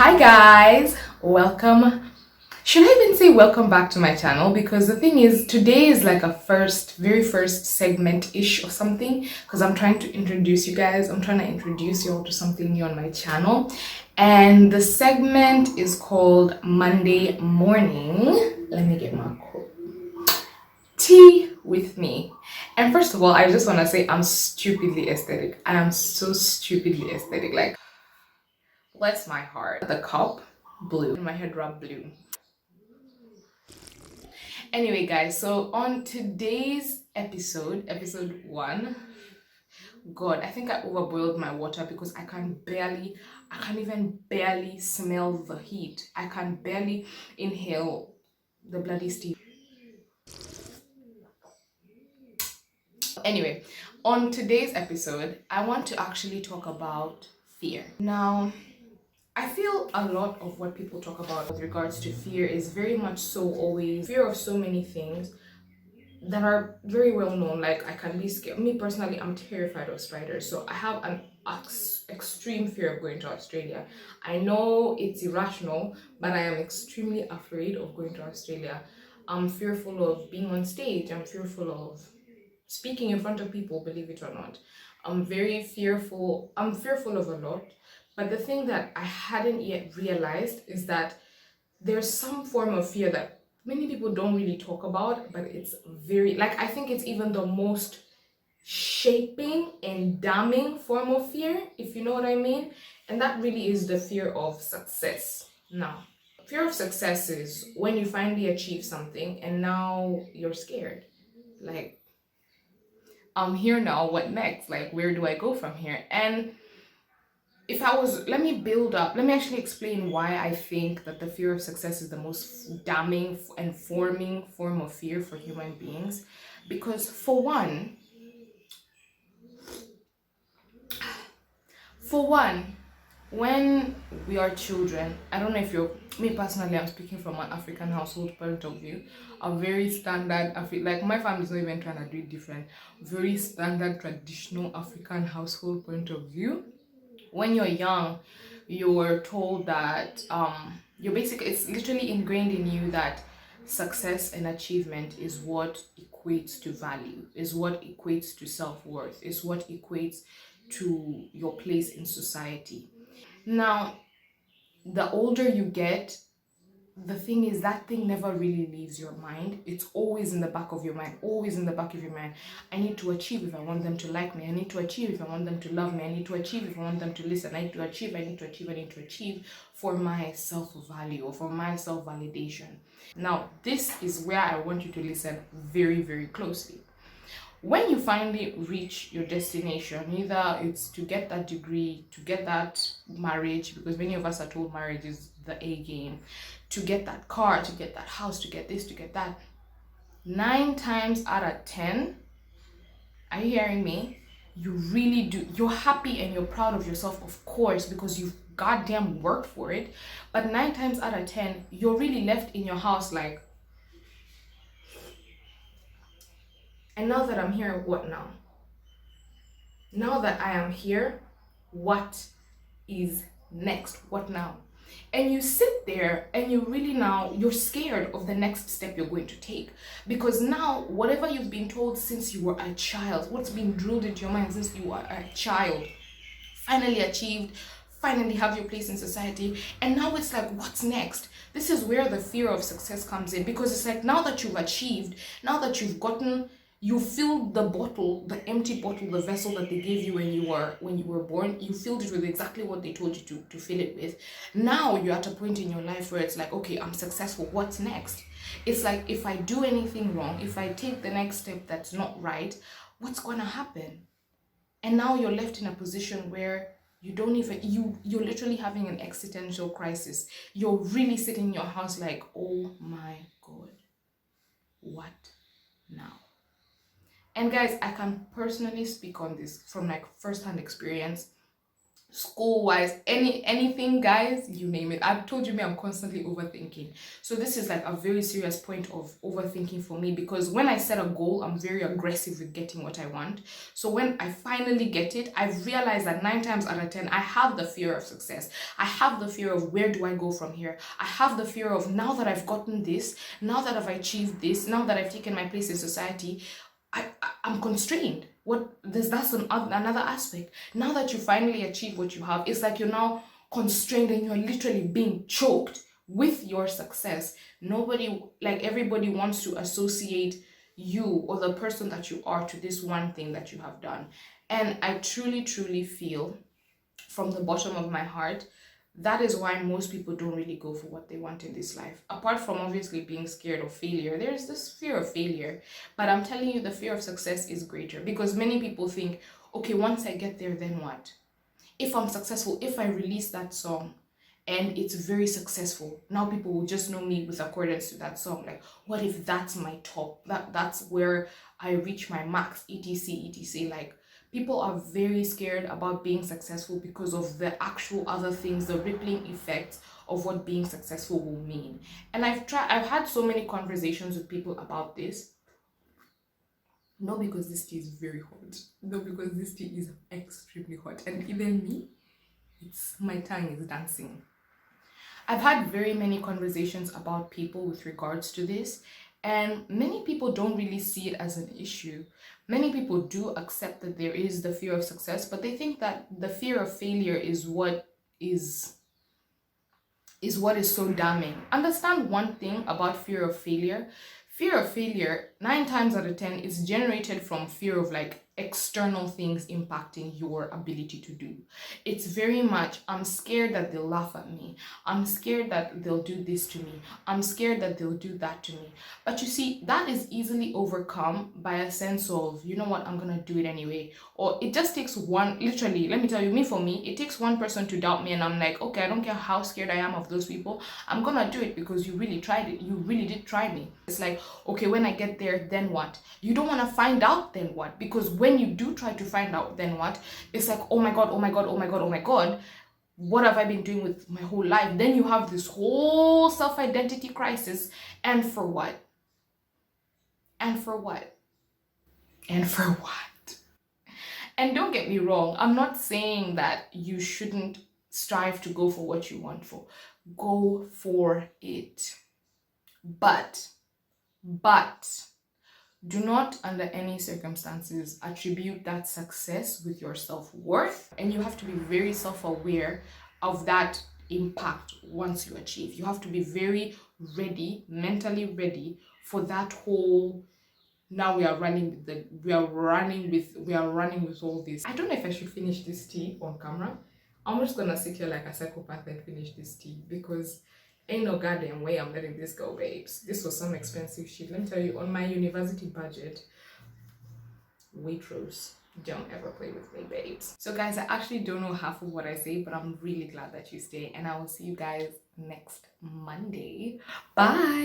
Hi guys, welcome. Should I even say welcome back to my channel? Because the thing is, today is like a very first segment-ish or something, because I'm trying to introduce you guys. I'm trying to introduce you all to something new on my channel. And the segment is called Monday Morning. Let me get my tea with me. And first of all, I just want to say I'm stupidly aesthetic. I am so stupidly aesthetic. Like, bless my heart. The cup, blue. And my head wrap blue. Anyway, guys, so on today's episode 1, God, I think I overboiled my water because I can't even barely smell the heat. I can barely inhale the bloody steam. Anyway, on today's episode, I want to actually talk about fear. Now, I feel a lot of what people talk about with regards to fear is very much so always fear of so many things that are very well known. Like, I can be scared. Me personally, I'm terrified of spiders, so I have an extreme fear of going to Australia. I know it's irrational, but I am extremely afraid of going to Australia. I'm fearful of being on stage. I'm fearful of speaking in front of people, believe it or not. I'm fearful of a lot. But the thing that I hadn't yet realized is that there's some form of fear that many people don't really talk about, but it's very, like, I think it's even the most shaping and damning form of fear, if you know what I mean. And that really is the fear of success. Now, fear of success is when you finally achieve something and now you're scared. Like, I'm here now, what next? Like, where do I go from here? And let me actually explain why I think that the fear of success is the most damning and forming form of fear for human beings. Because for one, when we are children, I don't know if you're, me personally, I'm speaking from an African household point of view, a very standard, like my family's not even trying to do it different, very standard, traditional African household point of view. When you're young, you're told that you're basically, it's literally ingrained in you that success and achievement is what equates to value, is what equates to self-worth, is what equates to your place in society. Now, the older you get, the thing is, that thing never really leaves your mind. It's always in the back of your mind, always in the back of your mind. I need to achieve if I want them to like me. I need to achieve if I want them to love me. I need to achieve if I want them to listen. I need to achieve, I need to achieve, I need to achieve for my self-value or for my self-validation. Now, this is where I want you to listen very, very closely. When you finally reach your destination, either it's to get that degree, to get that marriage, because many of us are told marriage is the A game, to get that car, to get that house, to get this, to get that, 9 times out of 10, are you hearing me? You really do. You're happy and you're proud of yourself, of course, because you've goddamn worked for it. But 9 times out of 10, you're really left in your house like, and now that I'm here, what now? Now that I am here, what is next? What now? And you sit there and you really, now you're scared of the next step you're going to take, because now whatever you've been told since you were a child, what's been drilled into your mind since you were a child, finally achieved, finally have your place in society, and now it's like, what's next? This is where the fear of success comes in, because it's like, now that you've achieved, now that you filled the bottle, the empty bottle, the vessel that they gave you when you were born, you filled it with exactly what they told you to fill it with. Now you're at a point in your life where it's like, okay, I'm successful, what's next? It's like, if I do anything wrong, if I take the next step that's not right, what's gonna happen? And now you're left in a position where you don't even, you're literally having an existential crisis. You're really sitting in your house like, oh my God, what now? And guys, I can personally speak on this from like first-hand experience. school wise, anything, guys, you name it. I've told you, me, I'm constantly overthinking. So this is like a very serious point of overthinking for me, because when I set a goal, I'm very aggressive with getting what I want. So when I finally get it, I've realized that 9 times out of 10 I have the fear of success. I have the fear of, where do I go from here? I have the fear of, now that I've gotten this, now that I've achieved this, now that I've taken my place in society, I'm constrained. Another aspect. Now that you finally achieve what you have, it's like you're now constrained and you're literally being choked with your success. Everybody wants to associate you or the person that you are to this one thing that you have done. And I truly, truly feel from the bottom of my heart, that is why most people don't really go for what they want in this life. Apart from obviously being scared of failure, there's this fear of failure. But I'm telling you, the fear of success is greater, because many people think, okay, once I get there, then what? If I'm successful, if I release that song and it's very successful, now people will just know me with accordance to that song. Like, what if that's my top? That's where I reach my max, etc, etc. Like, people are very scared about being successful because of the actual other things, the rippling effects of what being successful will mean. And I've had so many conversations with people about this. Not because this tea is very hot. No, because this tea is extremely hot. And even me, my tongue is dancing. I've had very many conversations about people with regards to this, and many people don't really see it as an issue. Many people do accept that there is the fear of success, but they think that the fear of failure is what is so damning. Understand one thing about fear of failure. Fear of failure, 9 times out of 10, is generated from fear of like external things impacting your ability to do. It's very much, I'm scared that they'll laugh at me. I'm scared that they'll do this to me. I'm scared that they'll do that to me. But you see, that is easily overcome by a sense of, you know what, I'm gonna do it anyway. Or it just takes one, literally, let me tell you, for me, it takes one person to doubt me and I'm like, okay, I don't care how scared I am of those people. I'm gonna do it because you really tried it. You really did try me. It's like, okay, when I get there, then what? You don't want to find out then what, because when you do try to find out then what, it's like, oh my god, oh my god, oh my god, oh my god, what have I been doing with my whole life? Then you have this whole self-identity crisis. And for what? And for what? And for what? And don't get me wrong, I'm not saying that you shouldn't strive to go for what you want for. Go for it. But do not under any circumstances attribute that success with your self-worth, and you have to be very self-aware of that impact once you achieve. You have to be very ready, mentally ready for that whole, now we are running with all this. I don't know if I should finish this tea on camera. I'm just gonna sit here like a psychopath and finish this tea, because ain't no goddamn way I'm letting this go, babes. This was some expensive shit. Let me tell you, on my university budget, Waitrose, don't ever play with me, babes. So guys, I actually don't know half of what I say, but I'm really glad that you stay, and I will see you guys next Monday. Bye.